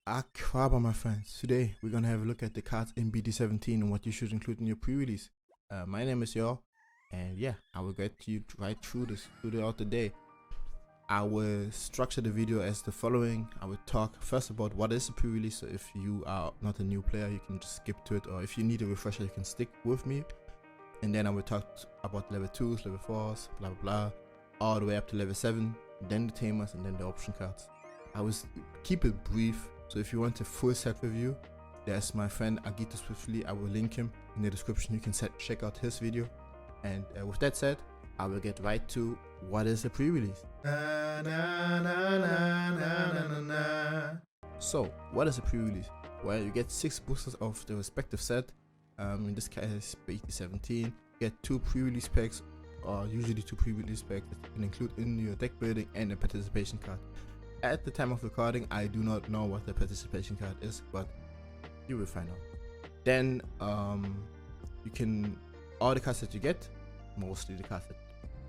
Aquaba, my friends. Today we're gonna have a look at the cards in BT17 and what you should include in your pre-release. My name is Yo, and yeah, I will get you right through this throughout the day. I will structure the video as the following. I will talk first about what is a pre-release, so if you are not a new player you can just skip to it, or if you need a refresher you can stick with me. And then I will talk about level 2s, level 4s, blah blah blah, all the way up to level 7, then the Tamers and then the option cards. I will keep it brief, so if you want a full set review, there's my friend Agito Swiftly. I will link him in the description. You can check out his video. And with that said, I will get right to what is a pre-release. So, what is a pre-release? Well, you get 6 boosters of the respective set. In this case, BT17. You get 2 pre-release packs, or usually 2 pre-release packs that you can include in your deck building, and a participation card. At the time of recording, I do not know what the participation card is, but you will find out. Then you can, all the cards that you get, mostly the cards that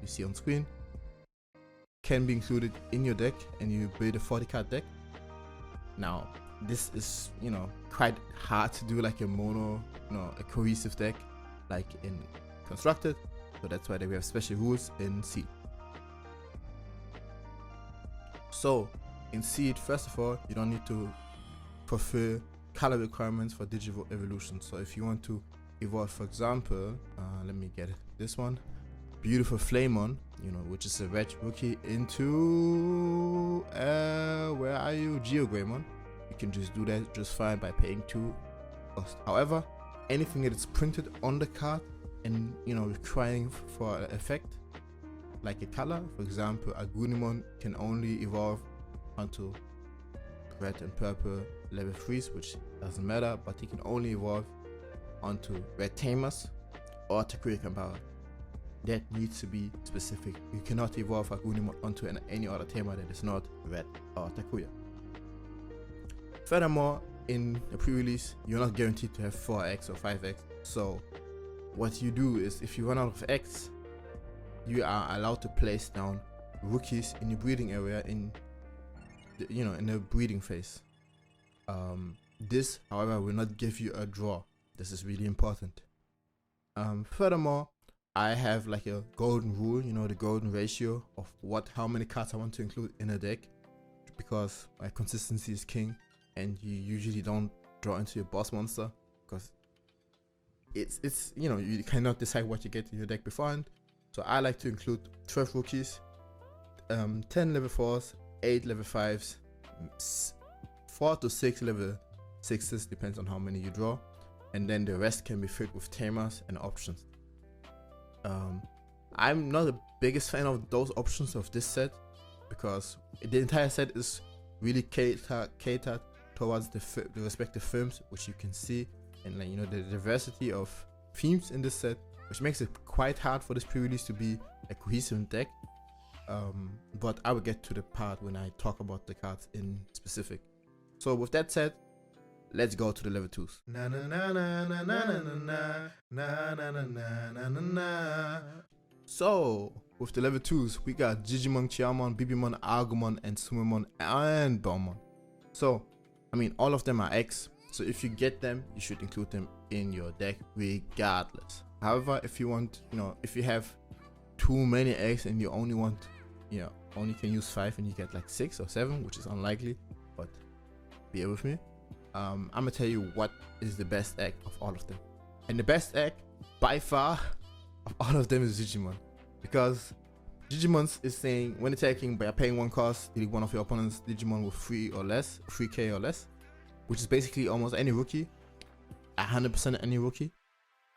you see on screen, can be included in your deck, and you build a 40 card deck. Now this is, quite hard to do like a mono, a cohesive deck like in constructed, so that's why we have special rules in Seed. So in Seed, first of all, you don't need to fulfill color requirements for digital evolution. So if you want to evolve, for example, let me get this one, beautiful Flamon, which is a red rookie, into where are you, Geogreymon, you can just do that just fine by paying 2 cost. However, anything that is printed on the card and requiring for an effect like a color, for example, a Digimon can only evolve onto red and purple level 3s, which doesn't matter, but he can only evolve onto red Tamers or Takuya Power. That needs to be specific. You cannot evolve a Digimon onto any other Tamer that is not red or Takuya. Furthermore, in a pre-release, you're not guaranteed to have 4x or 5x. So what you do is, if you run out of X, you are allowed to place down rookies in your breeding area in the breeding phase. This, however, will not give you a draw. This is really important. Furthermore, I have like a golden rule, the golden ratio of how many cards I want to include in a deck, because my consistency is king, and you usually don't draw into your boss monster because it's you cannot decide what you get in your deck beforehand. So I like to include 12 rookies, 10 level 4s, 8 level 5s, 4 to 6 level 6s, depends on how many you draw, and then the rest can be filled with Tamers and options. I'm not the biggest fan of those options of this set, because the entire set is really catered towards the respective films, which you can see, and the diversity of themes in this set, which makes it quite hard for this pre-release to be a cohesive deck. But I will get to the part when I talk about the cards in specific. So with that said, let's go to the level 2s. So with the level 2s, we got Digimon, Chiamon, Bibimon, Agumon, and Sumimon, and Domon. So all of them are X, so if you get them, you should include them in your deck regardless. However, if you want, if you have too many eggs and you only want, only can use 5 and you get like 6 or 7, which is unlikely, but bear with me. I'm gonna tell you what is the best egg of all of them. And the best egg by far of all of them is Digimon, because Digimon is saying when attacking by paying 1 cost, delete one of your opponent's Digimon with 3k or less, which is basically almost any rookie, 100% any rookie.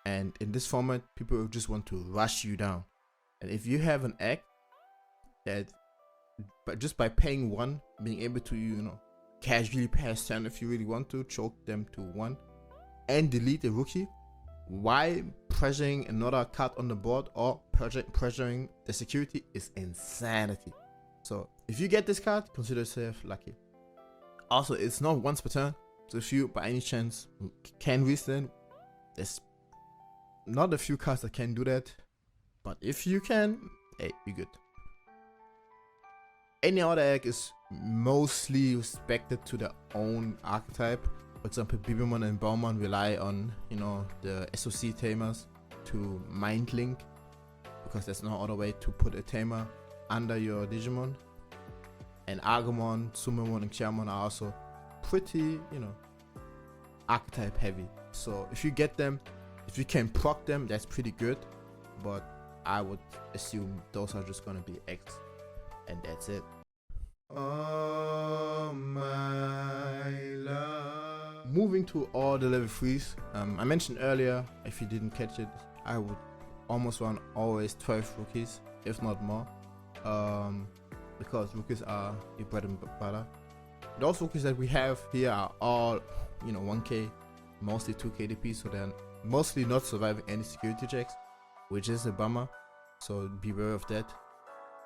And in this format, people just want to rush you down. And if you have an egg that, but just by paying 1, being able to, casually pass turn if you really want to, choke them to 1, and delete a rookie, while pressuring another card on the board or pressuring the security, is insanity. So if you get this card, consider yourself lucky. Also, it's not once per turn, so if you by any chance can restand, there's not a few cards that can do that, but if you can, hey, you're good. Any other egg is mostly respected to their own archetype. For example, Bibimon and Baumon rely on, you know, the SOC tamers to mind link, because there's no other way to put a tamer under your Digimon. And Agumon, Sumemon, and Xiamon are also pretty, you know, archetype heavy. So if you get them, if you can proc them, that's pretty good. But I would assume those are just gonna be X, and that's it. Oh my love. Moving to all the level 3s. I mentioned earlier, if you didn't catch it, I would almost run always 12 rookies, if not more. Because rookies are the bread and butter. Those rookies that we have here are all, you know, 1k, mostly 2 KDP, so they're mostly not surviving any security checks, which is a bummer, so beware of that.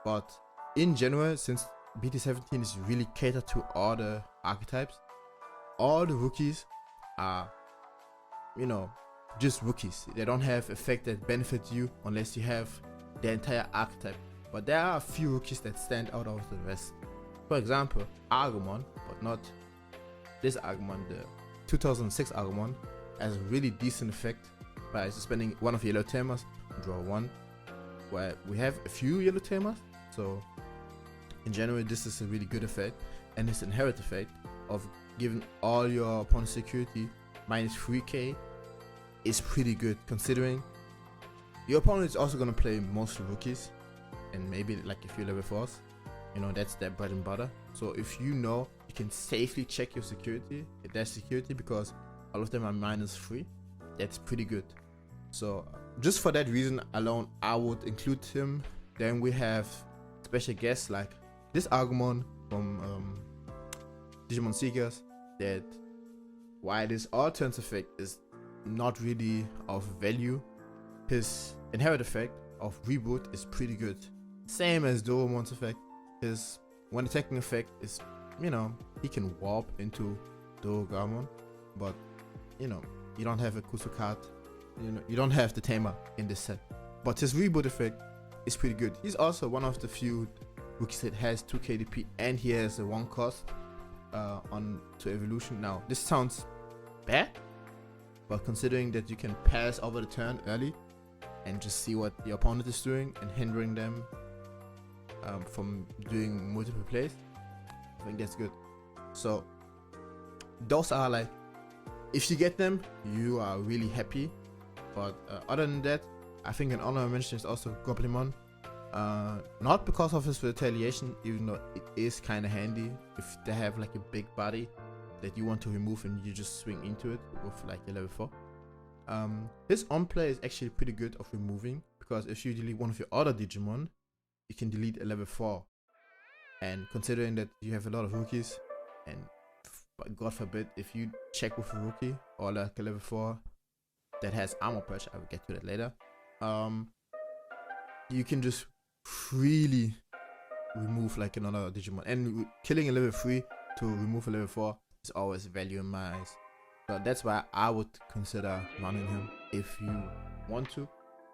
But in general, since BT17 is really catered to all the archetypes, all the rookies are, you know, just rookies. They don't have effect that benefit you unless you have the entire archetype. But there are a few rookies that stand out of the rest. For example, Agumon, but not this Agumon, the 2006 Agumon, has a really decent effect by suspending one of yellow tamers, draw one, where we have a few yellow tamers. So in general, this is a really good effect, and its inherent effect of giving all your opponent's security minus 3k is pretty good, considering your opponent is also going to play mostly rookies, and maybe like a few level 4s, you know, that's their bread and butter. So if you know you can safely check your security, their security, because all of them are minus 3, that's pretty good. So just for that reason alone, I would include him. Then we have special guests like this Agumon from Digimon Seekers, that while this all turns effect is not really of value, his inherent effect of reboot is pretty good. Same as Doromon's effect. His when attacking effect is, you know, he can warp into Dorogamon, but you know, you don't have a Kusukat, you know, you don't have the tamer in this set. But his reboot effect is pretty good. He's also one of the few rookies that has 2 KDP, and he has a 1 cost on to evolution. Now this sounds bad, but considering that you can pass over the turn early and just see what the opponent is doing and hindering them from doing multiple plays, I think that's good. So those are like, if you get them, you are really happy. But other than that, I think an honorable mention is also Goblimon. Not because of his retaliation, even though it is kind of handy if they have like a big body that you want to remove and you just swing into it with like a level 4. His on play is actually pretty good of removing, because if you delete one of your other Digimon, you can delete a level 4. And considering that you have a lot of rookies, and God forbid if you check with a rookie or like a level 4 that has armor patch, I will get to that later, you can just freely remove like another Digimon, and killing a level 3 to remove a level 4 is always value in my eyes. So that's why I would consider running him if you want to.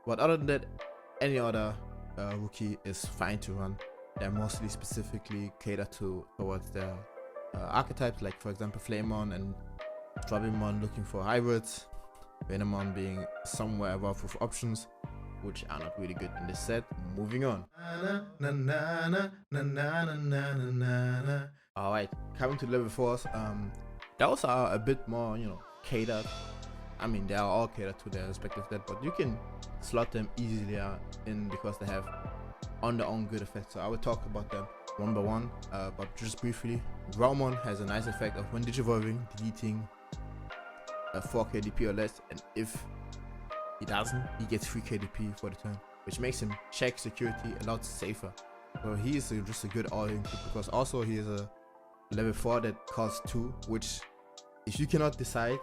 But other than that, any other rookie is fine to run. They're mostly specifically catered towards their archetypes, like for example Flamemon and Strabimon looking for hybrids, Venomon being somewhere above with options, which are not really good in this set. Moving on. Alright, coming to level 4s, those are a bit more, you know, catered. I mean, they are all catered to their respective set, but you can slot them easily in because they have on their own good effects. So I will talk about them one by one, but just briefly. Graumon has a nice effect of when digivolving, deleting a 4 KDP or less, and if he doesn't, he gets 3 KDP for the turn, which makes him check security a lot safer. So he is just a good all-include, because also he is a level 4 that costs 2, which if you cannot decide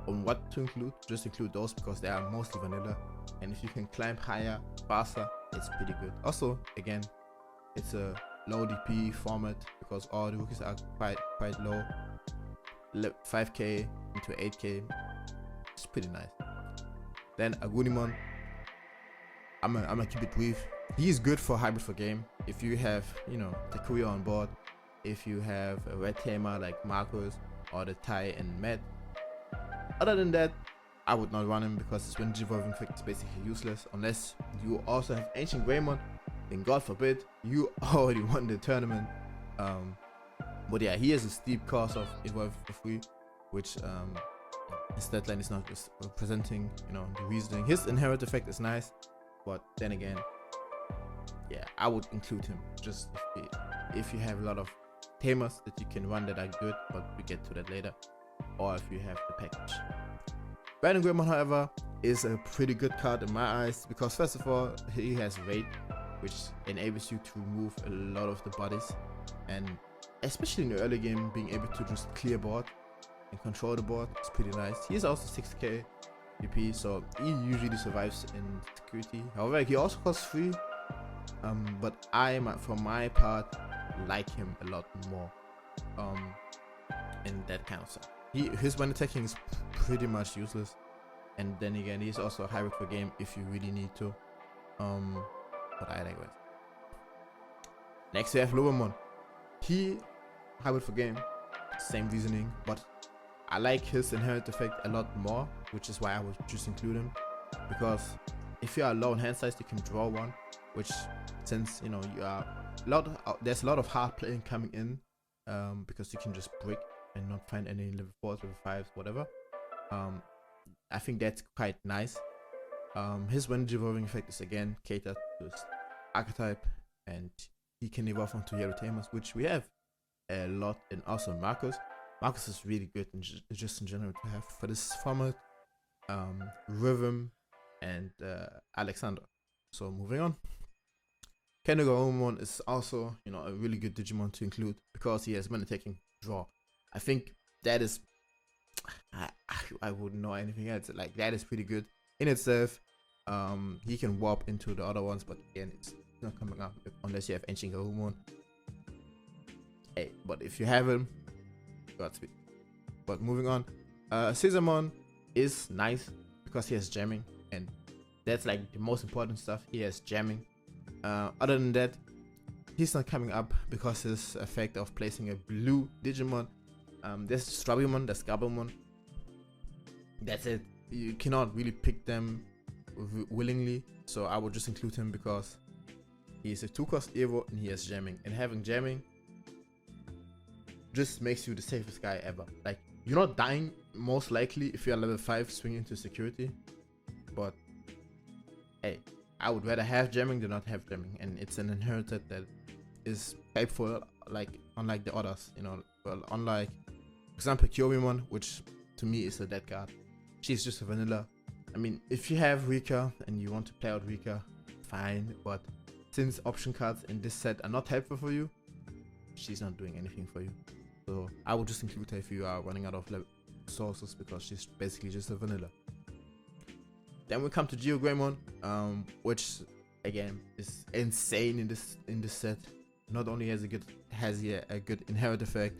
on what to include, just include those because they are mostly vanilla, and if you can climb higher faster, it's pretty good. Also, again, it's a low DP format because all the rookies are quite low, 5k into 8k. It's pretty nice. Then Agunimon, I'm gonna keep it brief. He is good for hybrid for game. If you have, you know, Takuya on board, if you have a red tamer like Marcus or the Tai and Matt. Other than that, I would not run him because his wind evolving effect is basically useless unless you also have Ancient Greymon. Then God forbid you already won the tournament. But yeah, he has a steep cost of evolve for free, which his deadline is not representing, you know, the reasoning. His inherit effect is nice, but then again, yeah, I would include him just if you have a lot of tamers that you can run that are good, but we get to that later, or if you have the package. Random Greymon, however, is a pretty good card in my eyes because first of all, he has raid, which enables you to remove a lot of the bodies, and especially in the early game, being able to just clear board and control the board is pretty nice. He is also 6k DP, so he usually survives in security. However, he also costs 3, but for my part, like him a lot more in that kind of stuff. His one attacking is pretty much useless, and then again, he's also a hybrid for game if you really need to. But I digress. Next we have Lobomon. He hybrid for game, same reasoning, but I like his inherit effect a lot more, which is why I would just include him. Because if you are low in hand size, you can draw one, which since you know you are there's a lot of hard playing coming in, because you can just brick and not find any level 4s, level 5s, whatever. I think that's quite nice. His wind evolving effect is again catered to his archetype, and he can evolve onto yellow tamers, which we have a lot. And also Marcus is really good and just in general to have for this format. Rhythm and Alexander. So moving on, Kenogoromon is also, you know, a really good Digimon to include because he has mana taking draw. I think that is I wouldn't know anything else. Like, that is pretty good in itself. He can warp into the other ones, but again, it's not coming up unless you have Ancient Garurumon. Hey, but if you have him, Godspeed. But moving on, Caesarmon is nice because he has jamming, and that's like the most important stuff. He has jamming. Other than that, he's not coming up because his effect of placing a blue Digimon. There's Strabimon, there's Gabumon. That's it. You cannot really pick them willingly, so I would just include him because he's a 2-cost Evo and he has jamming. And having jamming just makes you the safest guy ever. Like, you're not dying most likely if you're level 5 swinging into security, but hey, I would rather have jamming than not have jamming, and it's an inherited that is helpful, like unlike the others, you know. Well, unlike, for example, Kyobimon, which to me is a dead card. She's just a vanilla. I mean, if you have Rika and you want to play out Rika, fine, but since option cards in this set are not helpful for you, she's not doing anything for you. So I would just include her if you are running out of sources, because she's basically just a vanilla. Then we come to Geo Greymon, which again is insane in this set. Not only has he a good inherit effect,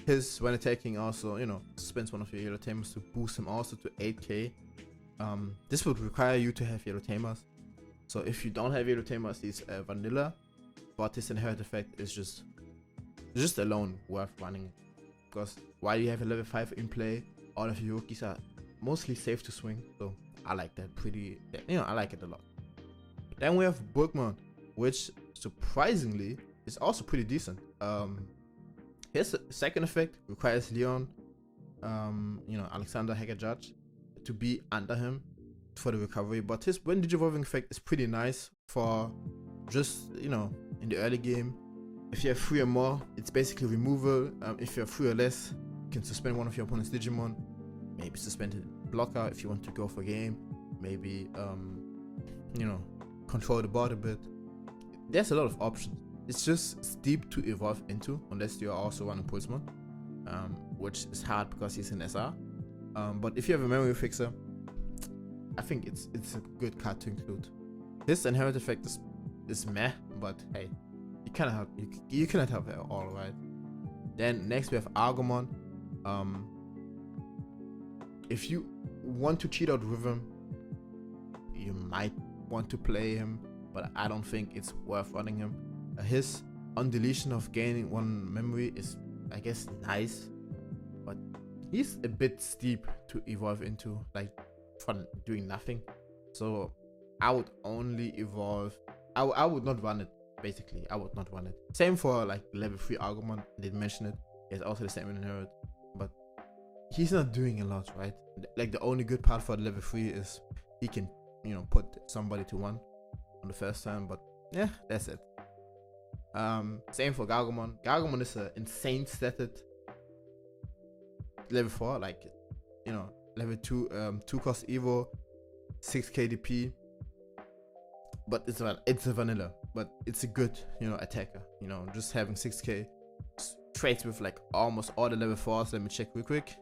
his when attacking also, you know, spends one of your yellow tamers to boost him also to 8k. This would require you to have yellow tamers. So if you don't have yellow tamers, he's vanilla, but his inherit effect is just alone worth running, because while you have a level 5 in play, all of your rookies are mostly safe to swing. So I like that I like it a lot. Then we have Bookmon, which surprisingly is also pretty decent. His second effect requires Leon, Alexander Hacker Judge to be under him for the recovery, but his wind evolving effect is pretty nice for just, in the early game. If you have 3 or more, it's basically removal. If you have 3 or less, you can suspend one of your opponent's Digimon, maybe suspend a blocker if you want to go for game, maybe control the board a bit. There's a lot of options. It's just steep to evolve into unless you are also running Pulsemon, which is hard because he's an SR. But if you have a memory fixer, I think it's a good card to include. His inherit effect is meh, but hey, you cannot have it all, right? Then next we have Agumon. If you want to cheat out Rhythm, you might want to play him, but I don't think it's worth running him. His on deletion of gaining 1 memory is, I guess, nice, but he's a bit steep to evolve into, like from doing nothing. So I would only evolve. I would not run it. Basically, I would not run it. Same for like level 3 Argumon. I didn't mention it. It's also the same in Inherit, but he's not doing a lot, right? Like the only good part for the level 3 is he can, you know, put somebody to 1 on the first time, but yeah, that's it. Same for Gargomon. Gargomon is an insane statted level 4, like, you know, level 2, 2 cost Evo, 6 KDP, but it's a vanilla, but it's a good, you know, attacker. You know, just having 6k trades with like almost all the level 4s. Let me check real quick.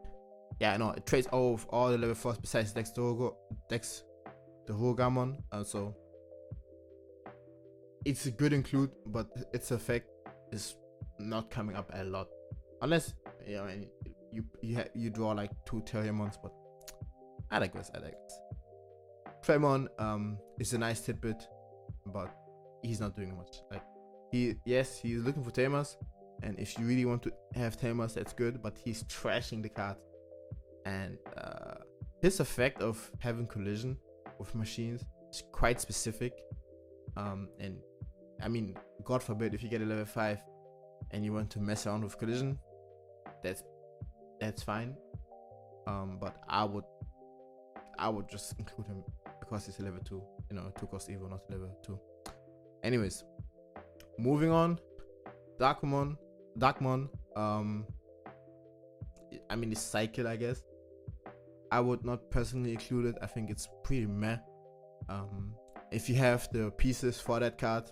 Yeah, no, it trades all the level 4s besides Dex the Rogamon. So it's a good include, but its effect is not coming up a lot, unless, you know, you draw like 2 Terriermons, but I like this. Fremon is a nice tidbit, but he's not doing much. Like he's looking for Tamers, and if you really want to have Tamers, that's good, but he's trashing the card. And his effect of having collision with machines is quite specific. And I mean, God forbid if you get a level 5 and you want to mess around with collision, that's fine. But I would just include him because he's a level 2, you know, 2 cost Evo, not level 2. Anyways, moving on. Darkmon. I mean, it's cycle, I guess. I would not personally include it. I think it's pretty meh. If you have the pieces for that card,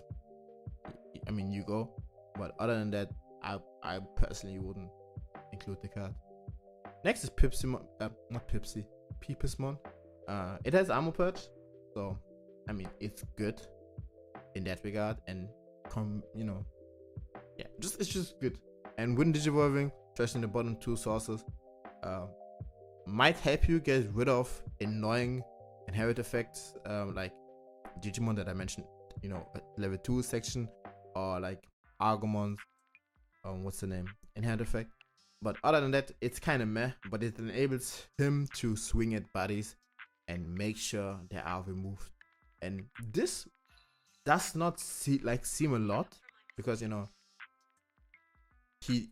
I mean, you go. But other than that, I personally wouldn't include the card. Next is Pipsimon. Not Pipsy. Peepismon. It has Armor Purge, so I mean, it's good in that regard, and you know, yeah, it's just good. And when Digivolving, especially in the bottom 2 sources, might help you get rid of annoying inherit effects, like Digimon that I mentioned, you know, level 2 section, or like Argumon's, what's the name, inherit effect. But other than that, it's kind of meh, but it enables him to swing at bodies and make sure they are removed. And this does not seem a lot, because, you know, he's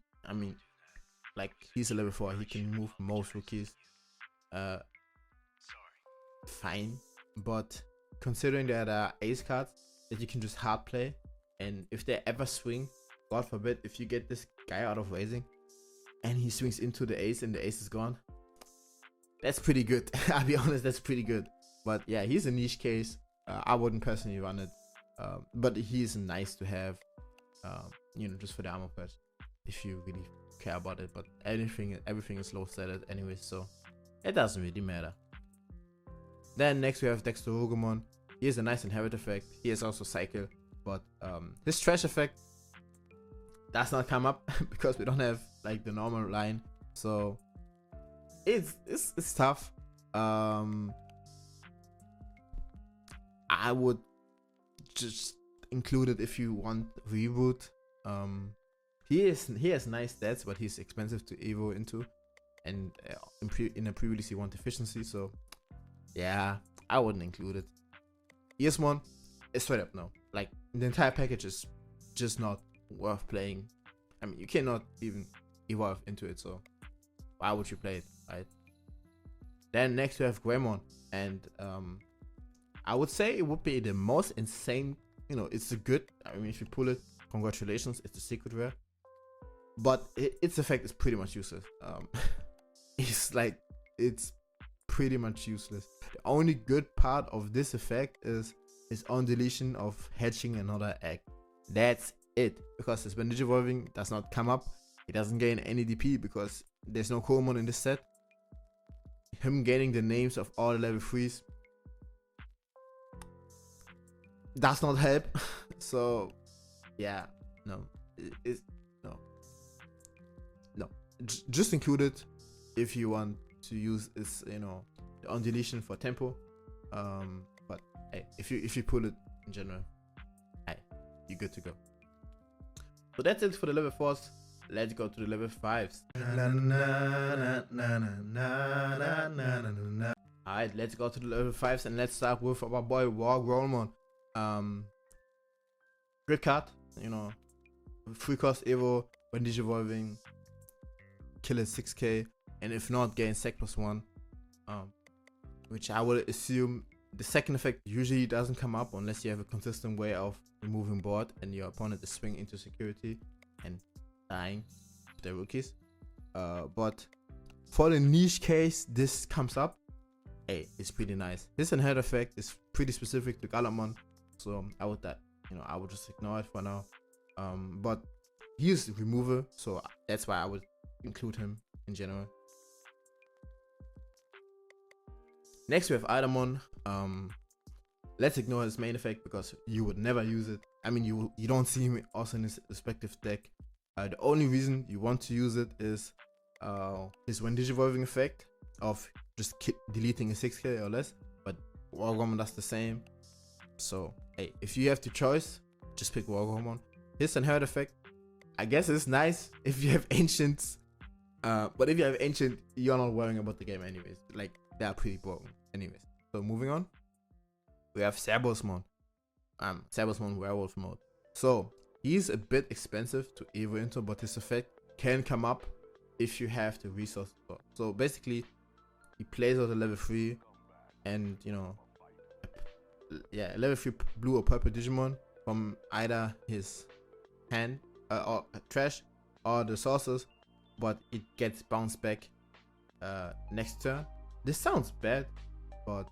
a level 4, he can move most rookies fine, but considering there are ace cards that you can just hard play, and if they ever swing, God forbid, if you get this guy out of raising and he swings into the ace and the ace is gone, that's pretty good. I'll be honest, that's pretty good. But yeah, he's a niche case. I wouldn't personally run it, but he's nice to have, you know, just for the armor patch if you really care about it. But everything is low stated anyway, so it doesn't really matter. Then next we have Dexter Rogamon. He has a nice inherit effect. He has also cycle, but his trash effect does not come up because we don't have like the normal line, so it's tough. I would just include it if you want reboot. He has nice stats, but he's expensive to evo into, and in a pre-release you want efficiency, so yeah, I wouldn't include it. Easmon is straight up no. Like, the entire package is just not worth playing. I mean, you cannot even evolve into it, so why would you play it, right? Then next we have Greymon, and I would say it would be the most insane, you know, it's a good, I mean, if you pull it, congratulations, it's a secret rare, but its effect is pretty much useless. It's pretty much useless. The only good part of this effect is on deletion of hatching another egg. That's it, because when Digivolving does not come up, he doesn't gain any DP because there's no Common in this set. Him gaining the names of all the level 3s does not help. So yeah, no, no, just include it if you want to use this, you know, on deletion for tempo. But hey, if you pull it in general, hey, you're good to go. So that's it for the level 4s. Let's go to the level 5s. Alright, let's go to the level 5s and let's start with our boy Wargreymon. Great card, you know, 3 cost Evo, when digivolving, kill it 6k, and if not, gain sec +1. Which I would assume the second effect usually doesn't come up unless you have a consistent way of removing board and your opponent is swinging into security and dying to their rookies. But for the niche case this comes up, hey, it's pretty nice. This inherit effect is pretty specific to Galamon, so I would just ignore it for now. But he's remover, so that's why I would include him in general. Next we have Idamon. Let's ignore his main effect because you would never use it. I mean, you don't see him also in his respective deck. The only reason you want to use it is when digivolving effect of just deleting a 6k or less, but Wargreymon does the same. So hey, if you have the choice, just pick Wargreymon. His inherit effect, I guess it's nice if you have ancients, but if you have ancient, you're not worrying about the game anyways. Like, they are pretty broken anyways. So moving on, we have Sabosmon. Sabosmon werewolf mode. So he's a bit expensive to evo into, but his effect can come up if you have the resources. So basically he plays out a level 3 and, you know, yeah, a level 3 blue or purple Digimon from either his hand or trash or the sources, but it gets bounced back next turn. This sounds bad, but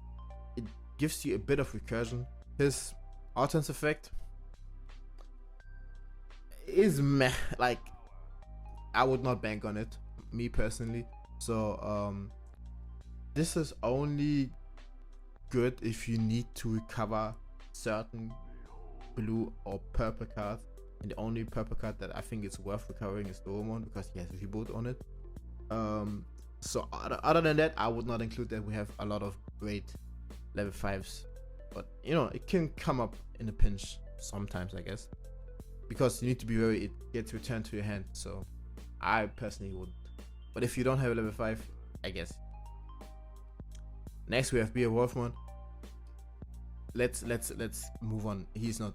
it gives you a bit of recursion. His offense effect is meh. Like, I would not bank on it, me personally. So this is only good if you need to recover certain blue or purple cards, and the only purple card that I think is worth recovering is Doremon because he has a reboot on it. So other than that, I would not include that. We have a lot of great level 5s, but you know, it can come up in a pinch sometimes, I guess, because you need to be wary it gets returned to your hand. So I personally wouldn't, but if you don't have a level 5, I guess. Next we have Beowulfmon. Let's move on. He's not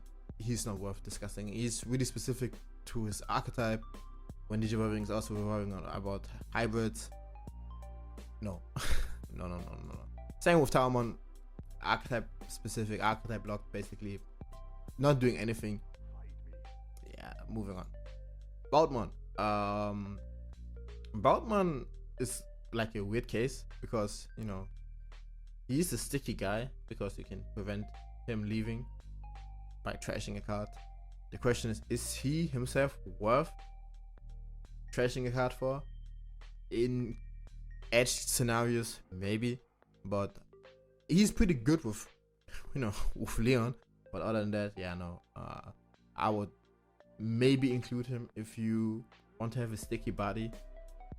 worth discussing. He's really specific to his archetype. When digivolving is also revolving on about hybrids. No. no. Same with Taomon. Archetype specific, archetype locked, basically not doing anything. Yeah, moving on. Boutmon. Boutmon is like a weird case because, you know, he's a sticky guy because you can prevent him leaving by trashing a card. The question is he himself worth trashing a card for? In edge scenarios, maybe, but he's pretty good with, you know, with Leon. But other than that, yeah, no. I would maybe include him if you want to have a sticky body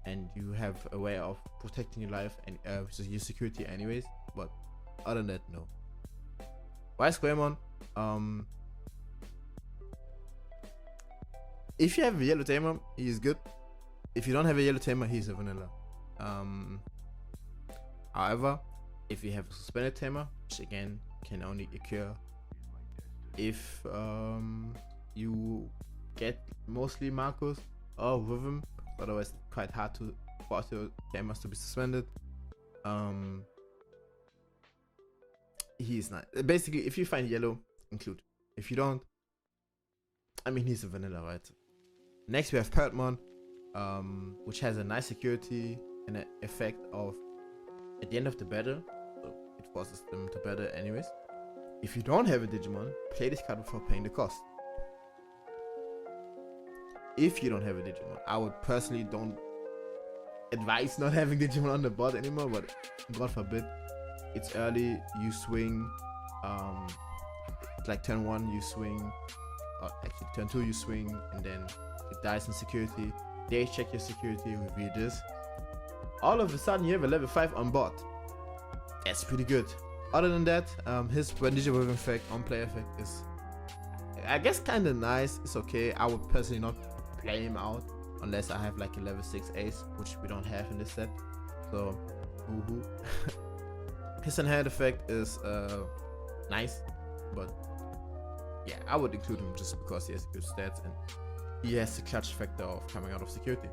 and you have a way of protecting your life and your security anyways. But other than that, no. Greymon, if you have a yellow tamer, he is good. If you don't have a yellow tamer, he's a vanilla. However, if you have a suspended tamer, which again can only occur if you get mostly Marcos or Rhythm, otherwise it's quite hard to force your tamers to be suspended. He's not. Basically, if you find yellow, include. If you don't, I mean, he's a vanilla, right? Next we have Pertmon, which has a nice security and an effect of at the end of the battle, so it forces them to battle anyways. If you don't have a Digimon, play this card before paying the cost. If you don't have a Digimon, I would personally don't advise not having Digimon on the board anymore, but God forbid, it's early, you swing, like turn 1 you swing, or actually turn 2 you swing, and then it dies in security. They check your security, reveal this. All of a sudden you have a level 5 on board. That's pretty good. Other than that, his Digivolving effect, on play effect is, I guess kind of nice. It's okay. I would personally not play him out unless I have like a level 6 ace, which we don't have in this set. So, woohoo. His inherent effect is nice, but yeah, I would include him just because he has good stats and he has the clutch factor of coming out of security.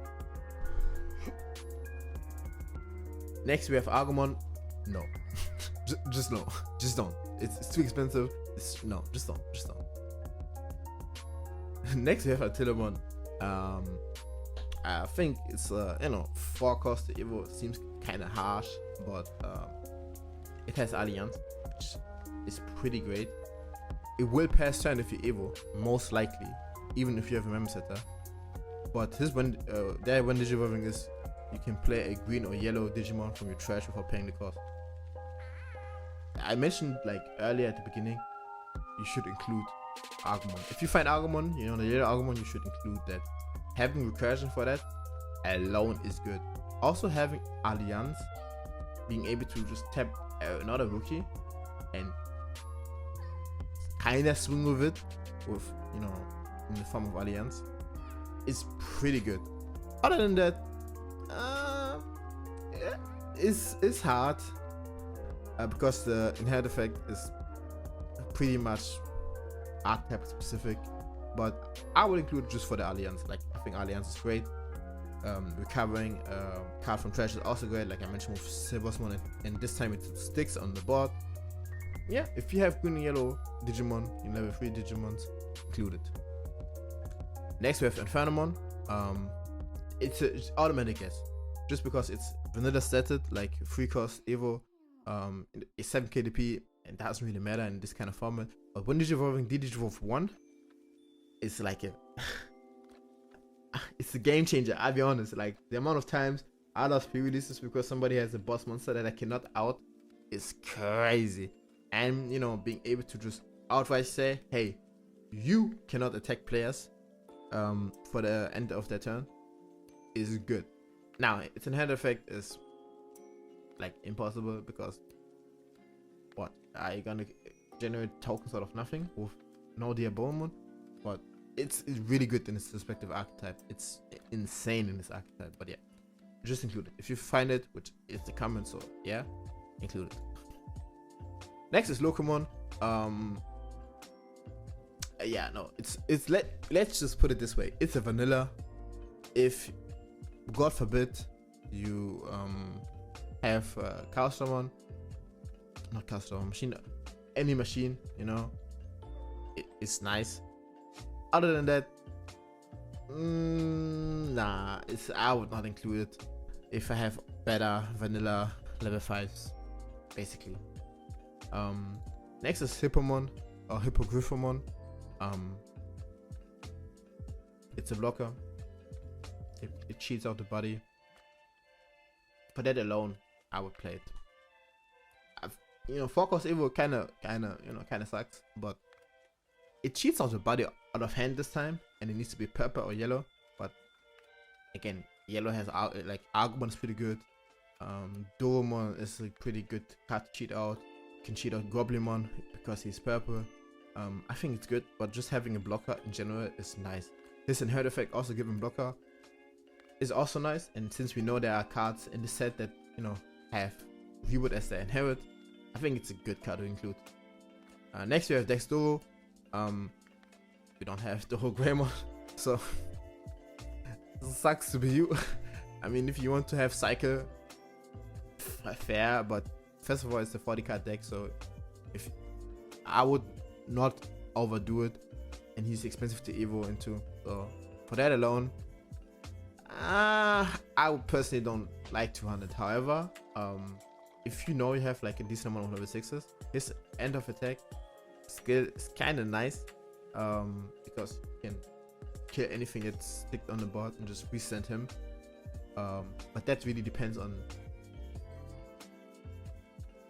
Next we have Agumon. No. just no. Just don't. It's too expensive. No, just don't. Next we have Artillamon. I think it's 4 cost Evo. Seems kind of harsh, but it has Allianz, which is pretty great. It will pass turn if you Evo, most likely, even if you have a member setter. But his when Digivolving is, you can play a green or yellow Digimon from your trash without paying the cost. I mentioned like earlier at the beginning, you should include Agumon. If you find Agumon, the yellow Agumon, you should include that. Having recursion for that alone is good. Also having Allianz, being able to just tap another rookie and kind of swing with it, with in the form of Allianz, is pretty good. Other than that, it's hard because the inherent effect is pretty much archetype specific, but I would include it just for the Allianz. Like, I think Allianz is great. Recovering card from trash is also great, like I mentioned with Silversmon, and this time it sticks on the board. Yeah, if you have green and yellow Digimon in level 3 Digimons, include it. Next we have Infernamon. It's automatic guess, just because it's vanilla stated, like 3 cost Evo, it's 7 KDP, and that doesn't really matter in this kind of format. But when Digivolving Digivolve 1, it's like it's a game changer. I'll be honest. Like, the amount of times I lost pre-releases because somebody has a boss monster that I cannot out is crazy. And being able to just outright say, hey, you cannot attack players for the end of their turn is good. Now, its inherent effect is like impossible, because what, are you gonna generate tokens out of nothing with no Diabolmon? But it's really good in its respective archetype. It's insane in this archetype. But yeah, just include it if you find it, which is the comment. So yeah, include it. Next is Locomon. Yeah, no, let's just put it this way. It's a vanilla. If God forbid you have Castramon, not Castramon, machine, any machine, it's nice. Other than that, nah, I would not include it if I have better vanilla level 5s, basically. Next is Hippomon or Hippogriffomon. It's a blocker. It cheats out the body. For that alone, I would play it. 4 cost Evo kind of sucks, but it cheats out the body out of hand this time, and it needs to be purple or yellow. But again, yellow has like Agumon is pretty good. Doromon is a pretty good card to cheat out. Can cheat out Goblimon because he's purple. I think it's good, but just having a blocker in general is nice. This inherent effect also giving blocker is also nice, and since we know there are cards in the set that have Reboot as their inherit, I think it's a good card to include. Next we have Dexdoro. We don't have the whole Greymon, so it sucks to be you. I mean, if you want to have Cycle, fair, but first of all, it's a 40 card deck, so if I would not overdo it, and he's expensive to Evo into, so for that alone, I would personally don't like 200. However, if you have like a decent amount of level 6s, his end of attack skill is kind of nice, because you can kill anything that's sticked on the board and just resend him. But that really depends on.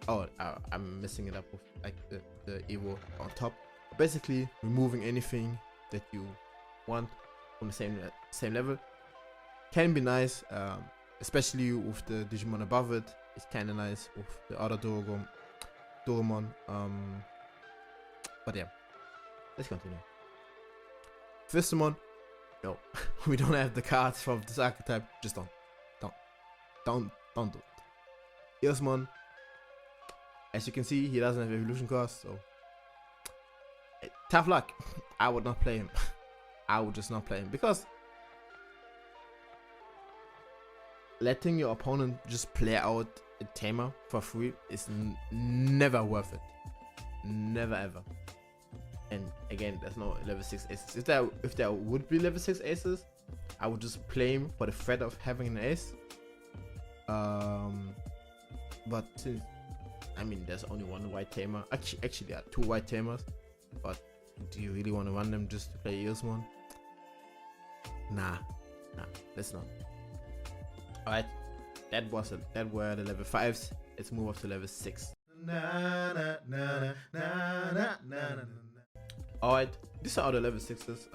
Oh, I'm messing it up with like the Evo on top. Basically, removing anything that you want from the same level can be nice, especially with the Digimon above it. It's kind of nice with the other Doromon. But yeah, let's continue. Fistamon, no, we don't have the cards from this archetype. Just don't do it. Eosmon, as you can see, he doesn't have evolution cost, so tough luck. I would not play him. I would just not play him because letting your opponent just play out a Tamer for free is never worth it. Never ever. And again, there's no level 6 aces. If there would be level 6 aces, I would just play him for the threat of having an ace. But since, I mean, there's only one white Tamer. Actually, there are 2 white Tamers. But do you really want to run them just to play Eosmon? Nah, let's not. Alright, that were the level 5s. Let's move up to level 6. Alright, these are the level 6s.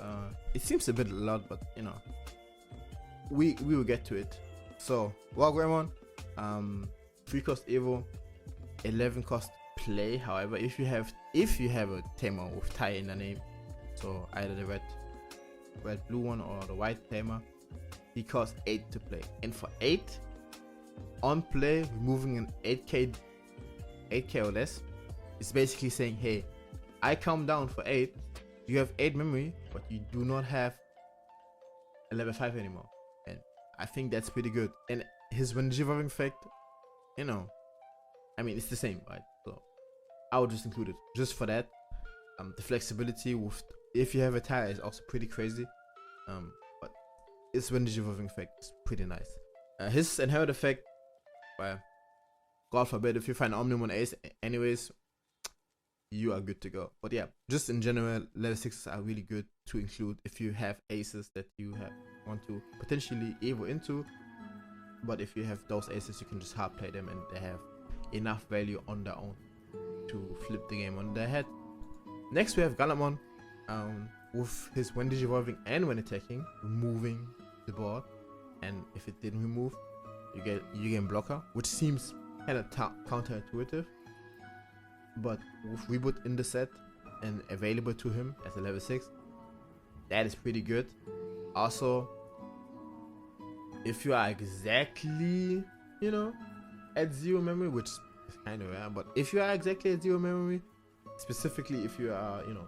It seems a bit a lot, but you know, we will get to it. So Wargreymon, 3 cost Evo, 11 cost play. However, if you have a Tamer with Tie in the name, so either the red blue one or the white Tamer, he costs 8 to play. And for 8 on play, removing an 8k or less, it's basically saying, hey, I come down for 8, you have 8 memory, but you do not have a level 5 anymore. And I think that's pretty good. And his when evolving effect, you know, I mean, it's the same, right? So I would just include it just for that. The flexibility with if you have a tire is also pretty crazy. But his when evolving effect is pretty nice. His inherit effect, well, God forbid if you find Omnimon Ace anyways, you are good to go. But yeah, just in general, level 6s are really good to include if you have aces that you want to potentially Evo into. But if you have those aces, you can just hard play them and they have enough value on their own to flip the game on their head. Next we have Galamon, with his when evolving and when attacking, removing the board. And if it didn't remove, you get blocker, which seems kind of counterintuitive. But with reboot in the set and available to him as a level 6, that is pretty good. Also, if you are exactly, you know, at 0 memory, which is kind of rare, but if you are exactly at 0 memory, specifically if you are, you know,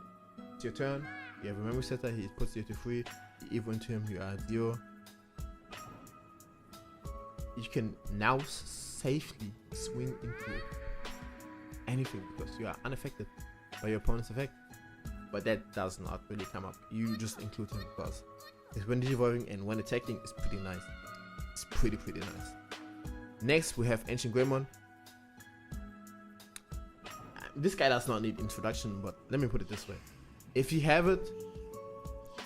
it's your turn, you have a memory setter, he puts you to 3, you Evo into him, you are at 0. You can now safely swing into anything because you are unaffected by your opponent's effect. But that does not really come up. You just include him because his when evolving and when attacking is pretty nice. It's pretty nice. Next we have Ancient Greymon. This guy does not need introduction, but let me put it this way: if you have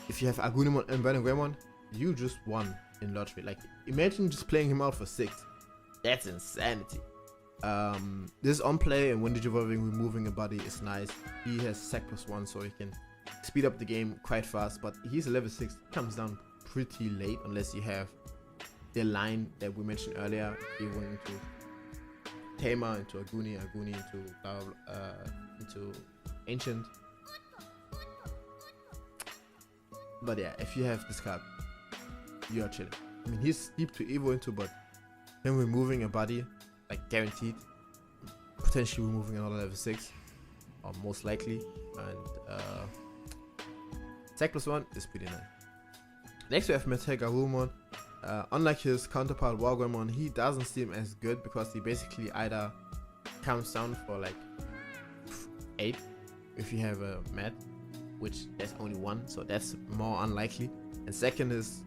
Agunimon and Burning Greymon, you just won in lottery. Like, imagine just playing him out for 6. That's insanity. This on play and when evolving, removing a body is nice. He has sec +1, so he can speed up the game quite fast, but he's a level 6, comes down pretty late unless you have the line that we mentioned earlier, even into Tamer, into Aguni into into Ancient. But yeah, if you have this card, you are chilling. I mean, he's steep to Evo into, but him removing a body, like guaranteed, potentially removing another level 6, or most likely, and sec +1 is pretty nice. Next we have Metegarumon. Unlike his counterpart Wargreymon, he doesn't seem as good because he basically either comes down for like 8 if you have a mat, which there's only 1, so that's more unlikely. And second is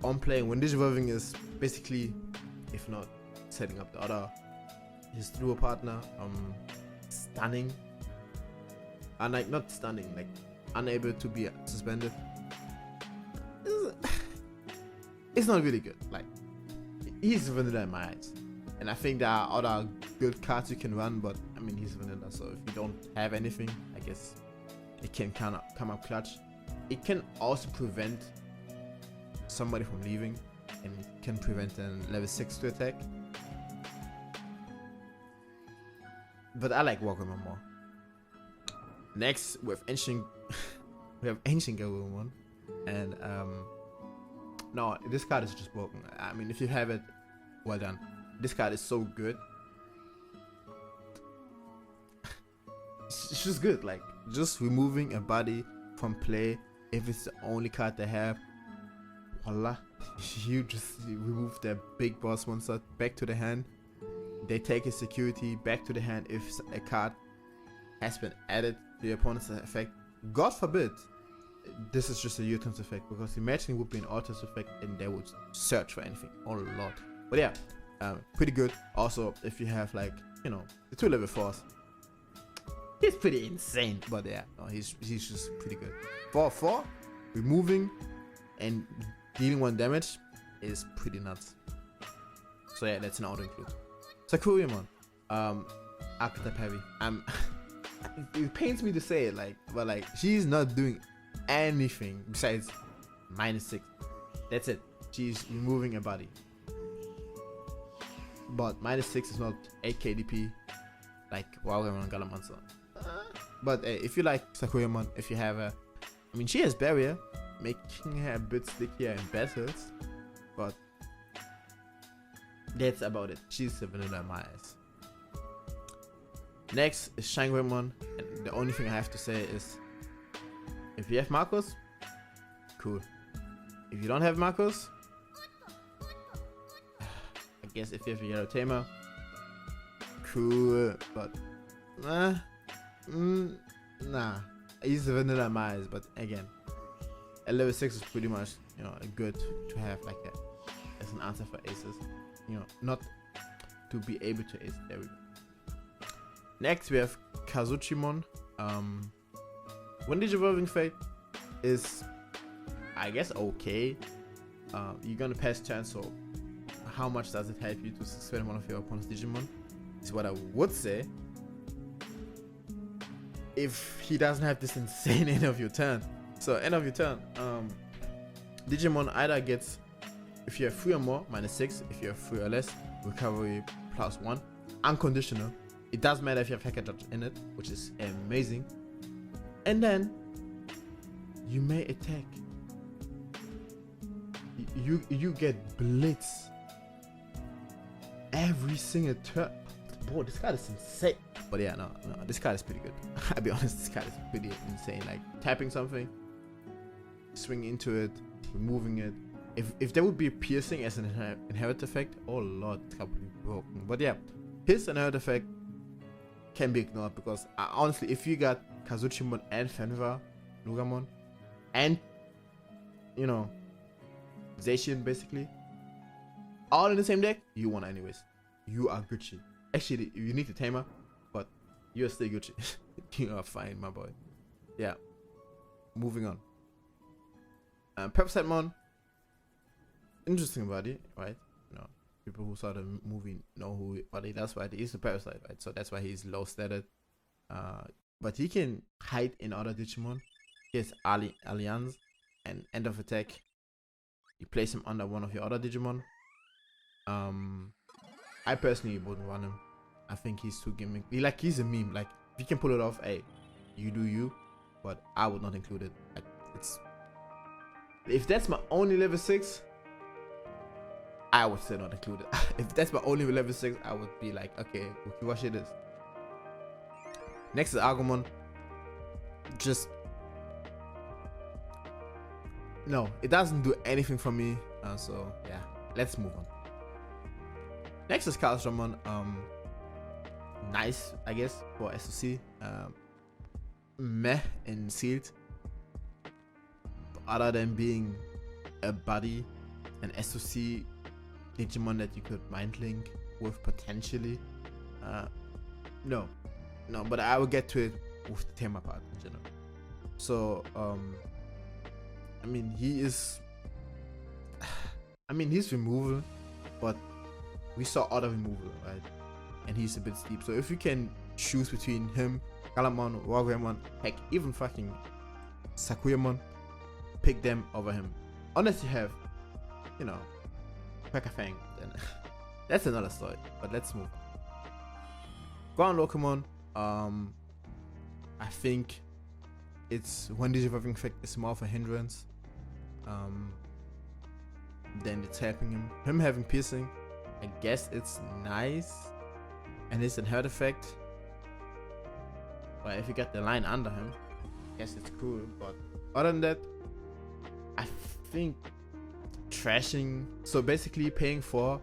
on playing when evolving is basically, if not setting up the other, his duo partner, stunning, and like not stunning, like unable to be suspended. It's not really good. Like, he's vanilla in my eyes, and I think there are other good cards you can run, but I mean, he's vanilla, so if you don't have anything, I guess it can kind of come up clutch. It can also prevent somebody from leaving, and it can prevent a level 6 to attack. But I like Wargreymon more. Next, we have Ancient Garurumon. And no, this card is just broken. I mean, if you have it, well done. This card is so good. It's just good. Like, just removing a body from play if it's the only card they have. Voila. You just remove their big boss monster back to the hand. They take his security back to the hand if a card has been added to the opponent's effect. God forbid this is just a U-turns effect, because imagine it would be an autos effect and they would search for anything. Oh lord. But yeah, pretty good. Also, if you have, like, you know, the 2 level 4s, he's pretty insane. But yeah, no, he's just pretty good. 4/4 removing and dealing 1 damage is pretty nuts. So yeah, that's an auto include. Sakuramon, archetype heavy. It pains me to say it, like, but like, she's not doing anything besides -6. That's it. She's removing a body. But -6 is not 8 KDP like Warhammer and Galamancer. But if you like Sakuramon, if you have a, I mean, she has barrier, making her a bit stickier in battles, but that's about it. She's a vanilla in my eyes. Next is Shangrimon, and the only thing I have to say is, if you have Marcos, cool. If you don't have Marcos, I guess if you have a Yellow Tamer, cool, but nah, he's a vanilla in my eyes. But again, a level 6 is pretty much, you know, good to have like as an answer for aces, you know, not to be able to ace. There we go. Next we have Kazuchimon. When Digivolving Fate is, I guess, okay. You're gonna pass turn, so how much does it help you to suspend one of your opponent's Digimon? Is what I would say. If he doesn't have this insane end of your turn. So end of your turn, Digimon either gets, if you have 3 or more, -6. If you have 3 or less, recovery +1. Unconditional. It doesn't matter if you have Hacker Judge in it, which is amazing. And then you may attack. You get Blitz every single turn. Bro, this card is insane. But yeah, no, this card is pretty good. I'll be honest, this card is pretty insane. Like, tapping something, swinging into it, removing it. If there would be a piercing as an inherit effect, oh lord, this card would be broken. But yeah, his inherit effect can be ignored, because honestly, if you got Kazuchimon and Fenrir, Lugamon, and, you know, Zacian basically, all in the same deck, you won anyways. You are Gucci. Actually, you need the Tamer, but you're still Gucci. You are fine, my boy. Yeah. Moving on. Pepsidemon. Interesting body, right? You know, people who saw the movie know what he does, right? He's a parasite, right? So that's why he's low stated. But he can hide in other Digimon. He has Allianz, and end of attack, you place him under one of your other Digimon. I personally wouldn't run him. I think he's too gimmick. He's a meme. Like, if you can pull it off, hey, you do you. But I would not include it. Like, if that's my only level 6, I would still not include it. If that's my only level 6, I would be like, okay, what shit is. Next is Agumon. Just no, it doesn't do anything for me. So yeah, let's move on. Next is Kalstramon. Nice, I guess, for SOC. Meh and sealed. Other than being a buddy, an SOC Digimon that you could mind link with potentially. No, but I will get to it with the Tamer part in general. So I mean, he's removal, but we saw other removal, right? And he's a bit steep. So if you can choose between him, Galamon, Wargreymon, heck, even fucking Sakuramon, pick them over him. Unless you have, you know, Pekka-Fang, then that's another story. But let's move on. Ground Locomon, I think it's when Digivolving Effect is more of a hindrance. Then it's helping him having piercing. I guess it's nice, and it's an hurt effect. But if you get the line under him, I guess it's cool. But other than that, I think trashing. So basically, paying 4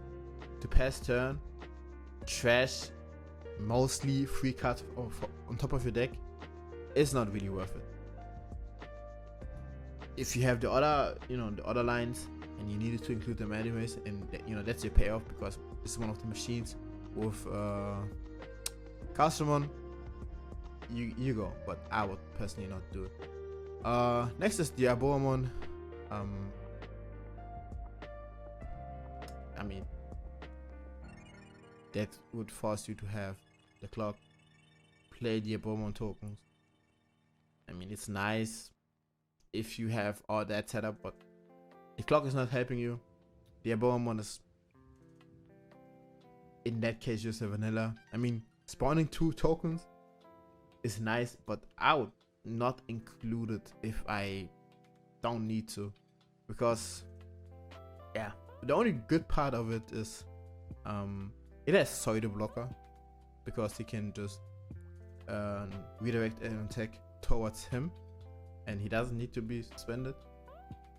to pass turn, trash mostly 3 cards on top of your deck is not really worth it. If you have the other, the other lines, and you needed to include them anyways, and that's your payoff, because this is one of the machines with Castlemon. You go, but I would personally not do it. Next is Diaboromon. I mean, that would force you to have the clock, play Diaboromon tokens. I mean, it's nice if you have all that set up, but the clock is not helping you. Diaboromon is, in that case, just a vanilla. I mean, spawning 2 tokens is nice, but I would not include it if I don't need to, because yeah, the only good part of it is it has pseudo blocker, because he can just redirect an attack towards him, and he doesn't need to be suspended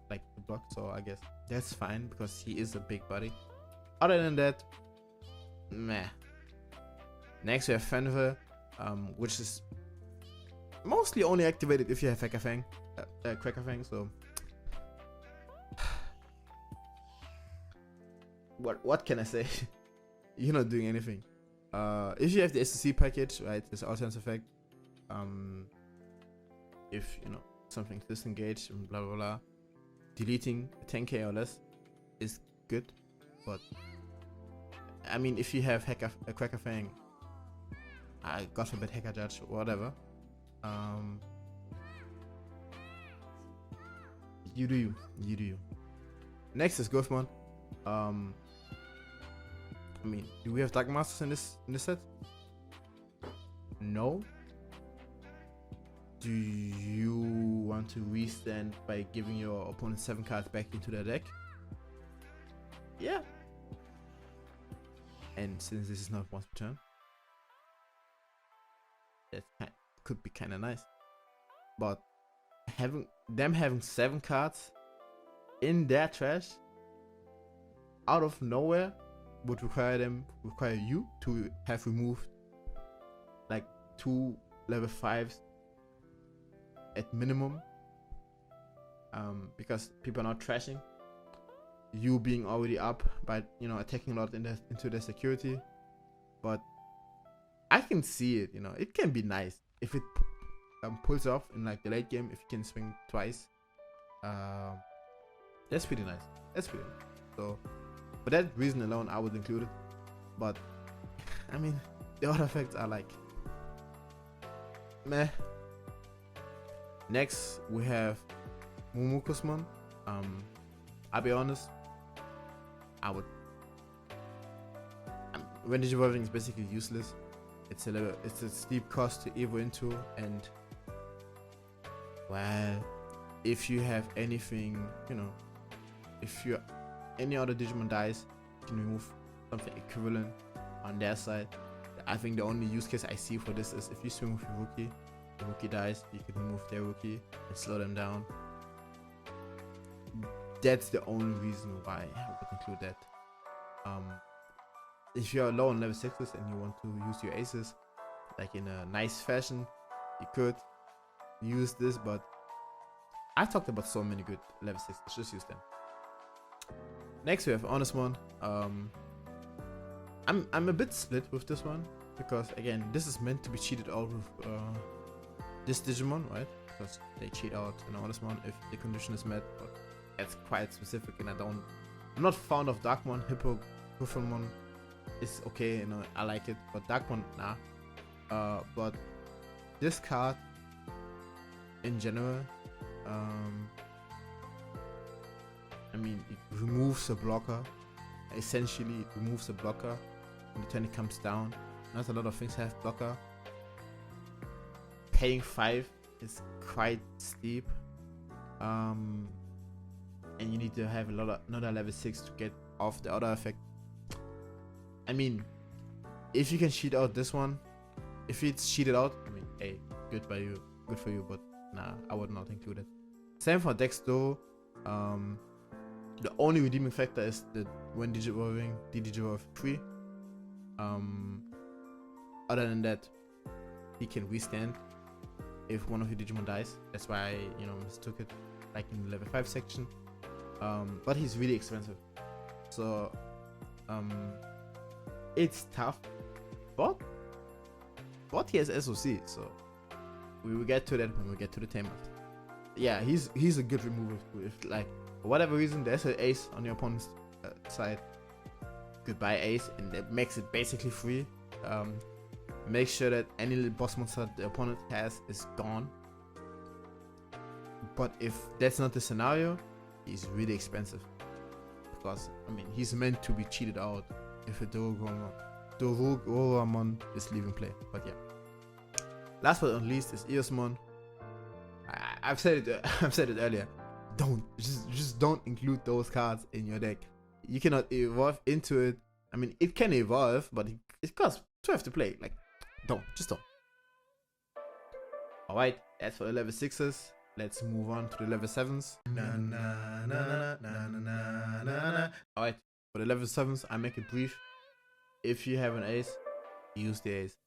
like the block. So I guess that's fine, because he is a big body. Other than that, meh. Next we have Fenrir, which is mostly only activated if you have Cracker Fang. So what can I say? You're not doing anything. If you have the SCC package, right, it's Alternate effect. If something's disengaged and blah blah blah, deleting 10k or less is good, but I mean, if you have a Cracker Fang, God forbid Hacker Judge, whatever, you do you. Next is Gothmon. I mean, do we have Dark Masters in this set? No. Do you want to restand by giving your opponent 7 cards back into their deck? Yeah. And since this is not once per turn, that could be kind of nice. But having 7 cards in their trash out of nowhere would require you to have removed like 2 level 5s at minimum, because people are not trashing. You being already up by attacking a lot into the security, but I can see it. It can be nice if it pulls off in like the late game. If you can swing twice, that's pretty nice. So for that reason alone, I would include it. But I mean, the other effects are like meh. Next we have Mumukusmon. I'll be honest, when Digivolving is basically useless. It's a steep cost to evo into, and well, if you have anything, if any other Digimon dies, you can remove something equivalent on their side. I think the only use case I see for this is if you swing with your rookie, the rookie dies, you can remove their rookie and slow them down. That's the only reason why I would include that. If you're low on level 6s and you want to use your aces like in a nice fashion, you could use this, but I talked about so many good level 6s, just use them. Next we have Honestmon. I'm a bit split with this one, because again, this is meant to be cheated out with this Digimon, right? Because they cheat out an Honestmon if the condition is met, but that's quite specific, and I'm not fond of Darkmon. Hippogriffomon is okay, I like it, but Darkmon, nah. But this card in general, I mean, it removes a blocker. Essentially, it removes a blocker when the turn it comes down. Not a lot of things have blocker. Paying 5 is quite steep. and you need to have another level 6 to get off the other effect. I mean, if you can cheat out this one, if it's cheated out, I mean, hey, good for you, but nah, I would not include it. Same for decks though. The only redeeming factor is that when Digivolving, the Digivolve 3. Other than that, he can withstand if one of your Digimon dies. That's why I, mistook it like in the level 5 section. But he's really expensive, so it's tough, but he has SOC, so we will get to that when we get to the Tamers. Yeah, he's a good remover too. If like for whatever reason there's an ace on your opponent's side, goodbye ace, and that makes it basically free. Make sure that any little boss monster the opponent has is gone. But if that's not the scenario, he's really expensive, because I mean he's meant to be cheated out if a Dororamon is leaving play. But yeah, last but not least is Eosmon. I've said it earlier. Just don't include those cards in your deck. You cannot evolve into it. I mean, it can evolve, but it costs 12 to play. Like, just don't. Alright, that's for the level 6s. Let's move on to the level 7s. Alright, for the level 7s, I make it brief. If you have an ace, use the ace.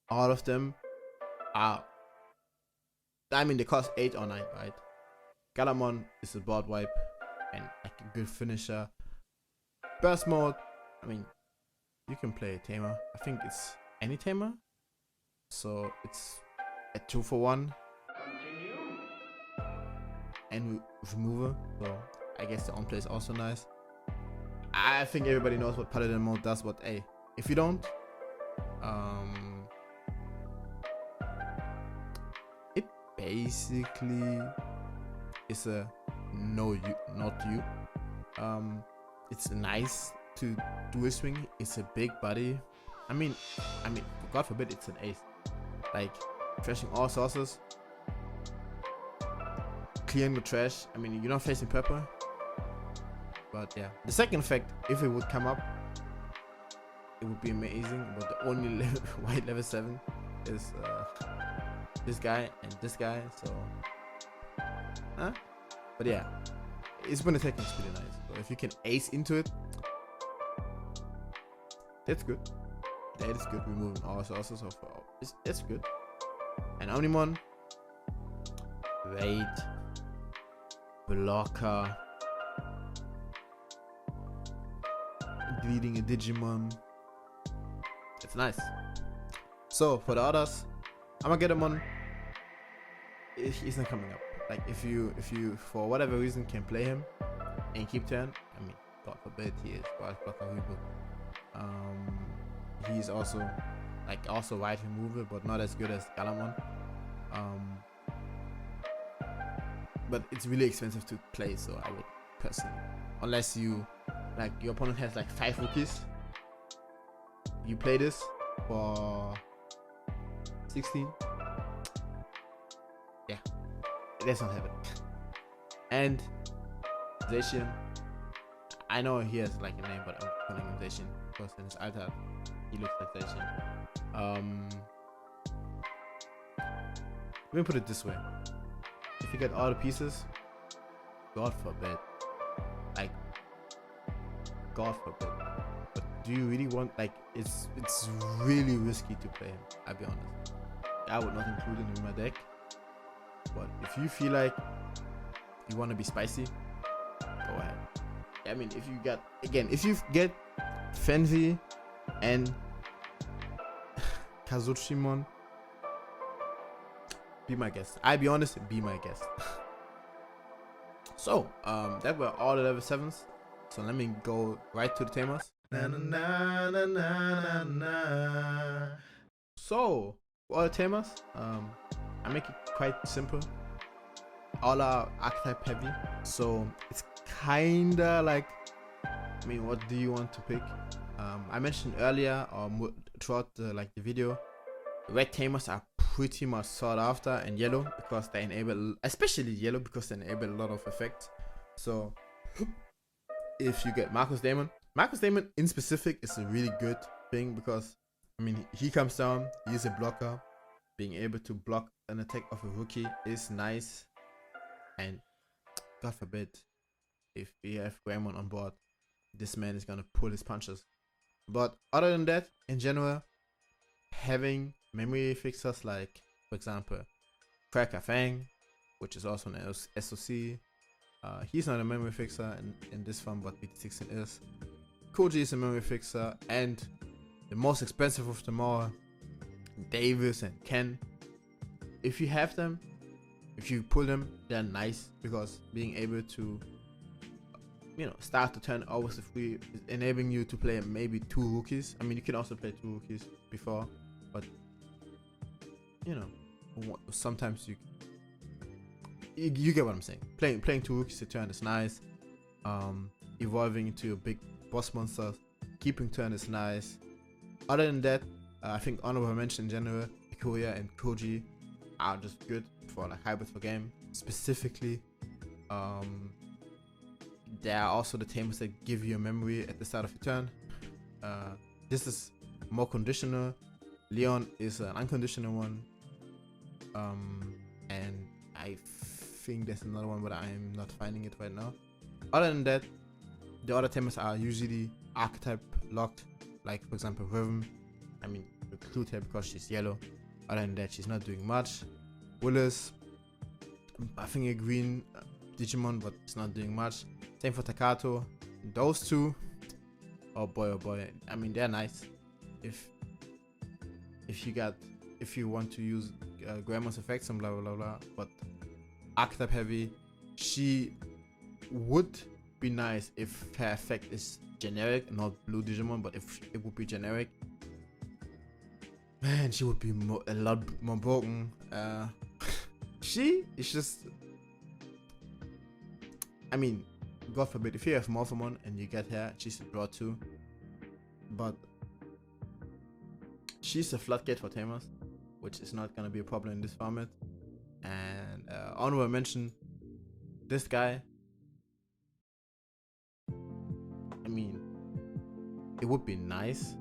All of them are, I mean, they cost 8 or 9, right? Galamon is a board wipe and like a good finisher. Burst mode, I mean, you can play a Tamer. I think it's any Tamer, so it's a 2-for-1 and remover, so I guess the on play is also nice. I think everybody knows what Paladin mode does, but hey, if you don't, it basically is a not you. It's nice to do a swing. It's a big body. I mean, God forbid it's an ace. Like trashing all sources, clearing the trash. I mean, you're not facing purple. But yeah, the second effect, if it would come up, it would be amazing. But the only white level 7 is this guy and this guy. So, but yeah, it's when attacking is pretty nice. So if you can ace into it, that's good. That is good. Removing all sources of it's good. And Omnimon, Raid, Blocker, deleting a Digimon. It's nice. So for the others, I'm gonna get him on. He's not coming up. Like if you for whatever reason can play him and keep turn, I mean, God forbid he is blocker reboot. He's also wide removal, but not as good as Galamon. But it's really expensive to play, so I would personally, unless you like your opponent has like 5 rookies, you play this for 16. Yeah, let's not have it. And Zacian, I know he has like a name, but I'm calling him Zacian because in his altar he looks like Zacian. Let me put it this way: if you get all the pieces, God forbid, like God forbid, but do you really want, like, it's really risky to play him, I'll be honest. I would not include him in my deck, but if you feel like you want to be spicy, go ahead. I mean, if you get Fenzi and Kazuchimon, be my guest. I'll be honest, be my guest. So that were all the level 7s. So let me go right to the Tamers. So for all the Tamers, I make it quite simple. All are archetype heavy, so it's kinda like, I mean, what do you want to pick? I mentioned earlier or throughout the video, red Tamers are pretty much sought after, and yellow because they enable, especially yellow because they enable a lot of effects. So if you get Marcus Damon in specific is a really good thing because I mean he comes down, he's a blocker. Being able to block an attack of a rookie is nice, and God forbid if we have Greymon on board, this man is gonna pull his punches. But other than that, in general, having memory fixers like, for example, Cracker Fang, which is also an SOC. He's not a memory fixer in this one, but BT16 is. Koji is a memory fixer, and the most expensive of them all, Davis and Ken. If you have them, if you pull them, they're nice because being able to, start the turn always free, enabling you to play maybe 2 rookies. I mean, you can also play 2 rookies before, but sometimes you get what I'm saying. Playing 2 rookies a turn is nice. Evolving into a big boss monster, keeping turn is nice. Other than that, I think honorable mention in general, Ikoria and Koji are just good for like hybrid for game. Specifically, there are also the tamers that give you a memory at the start of your turn. This is more conditional. Leon is an unconditional one. And I think there's another one, but I'm not finding it right now. Other than that, the other tamers are usually archetype locked, like for example Rhythm. I mean, include her because she's yellow. Other than that, she's not doing much. Willis, I think a green Digimon, but it's not doing much. Same for Takato. Those two, oh boy, I mean, they're nice. If you want to use Grandma's effects and blah blah blah, but archetype heavy, she would be nice if her effect is generic, not blue Digimon, but if it would be generic, man, she would be a lot more broken. She is just, I mean, God forbid, if you have Morphomon and you get her, she's a draw too, but she's a floodgate for tamers, which is not gonna be a problem in this format. And honorable mention, this guy. I mean, it would be nice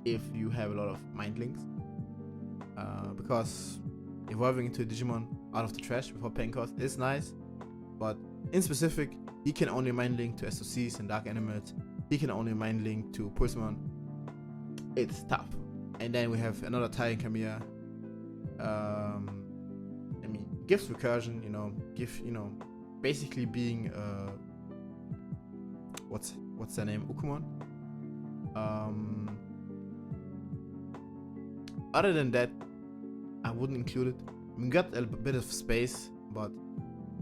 if you have a lot of mind links, because evolving into a Digimon out of the trash before paying cost is nice, but in specific, he can only mind link to SOCs and Dark Animals. He can only mind link to Pulsemon. It's tough. And then we have another tie in Kamiya. I mean, gives recursion, basically being what's their name? Ukumon. Other than that, I wouldn't include it. We got a bit of space, but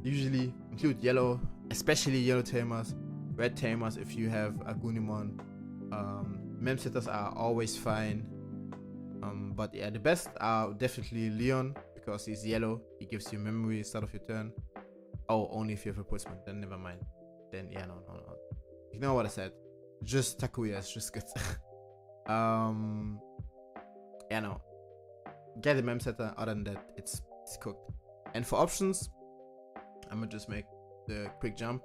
usually include yellow, especially yellow tamers, red tamers if you have Agunimon. Mem setters are always fine. But yeah, the best are definitely Leon because he's yellow. He gives you memory start of your turn. Oh, only if you have a Pulsemon, then never mind. Then yeah, no. Ignore what I said. Just Takuya is just good. Yeah, no. Get a mem setter. Other than that, it's cooked. And for options, I'm gonna just make the quick jump,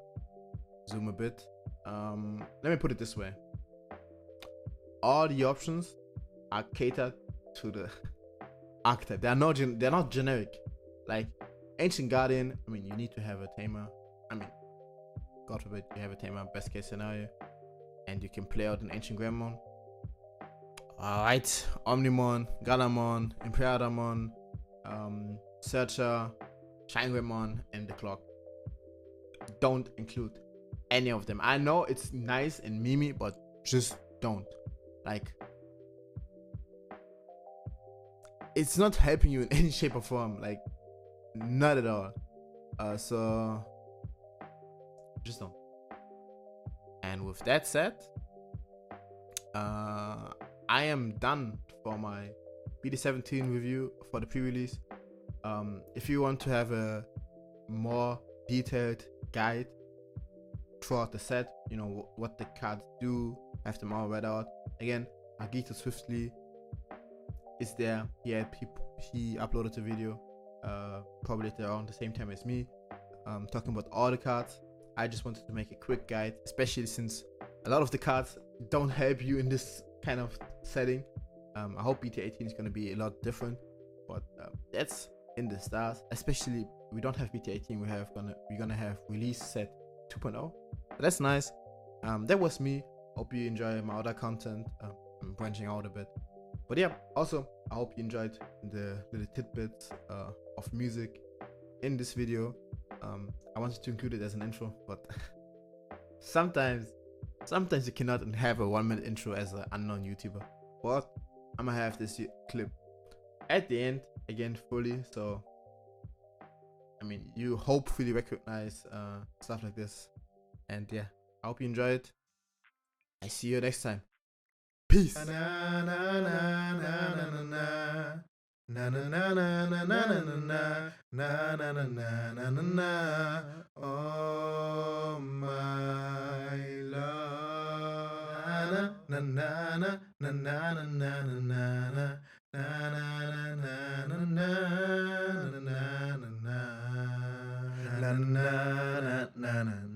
zoom a bit. Let me put it this way: all the options are catered to the archetype. They're not generic. Like Ancient Guardian, I mean, you need to have a tamer. I mean, God forbid you have a tamer, best case scenario, and you can play out an Ancient Greymon. Alright, Omnimon, Galamon, Imperiadamon, Searcher, Shine Greymon, and the Clock. Don't include any of them. I know it's nice and memey, but just don't. Like, it's not helping you in any shape or form. Like, not at all. So just don't. And with that said, I am done for my BT17 review for the pre-release. If you want to have a more detailed guide throughout the set, what the cards do, have them all read out. Again, Agito Swiftly is there. He uploaded the video probably around the same time as me. talking about all the cards. I just wanted to make a quick guide, especially since a lot of the cards don't help you in this kind of setting. I hope BT18 is going to be a lot different, but that's in the stars. Especially we don't have BT18, we're gonna have release set 2.0. So that's nice. That was me. Hope you enjoy my other content. I'm branching out a bit, but yeah. Also, I hope you enjoyed the little tidbits of music in this video. I wanted to include it as an intro, but sometimes you cannot have a 1-minute intro as an unknown YouTuber. But I'm gonna have this clip at the end again fully, so I mean you hopefully recognize stuff like this. And yeah, I hope you enjoy it. I see you next time. Peace. Oh my love. Na na na na na na na na na na na na na.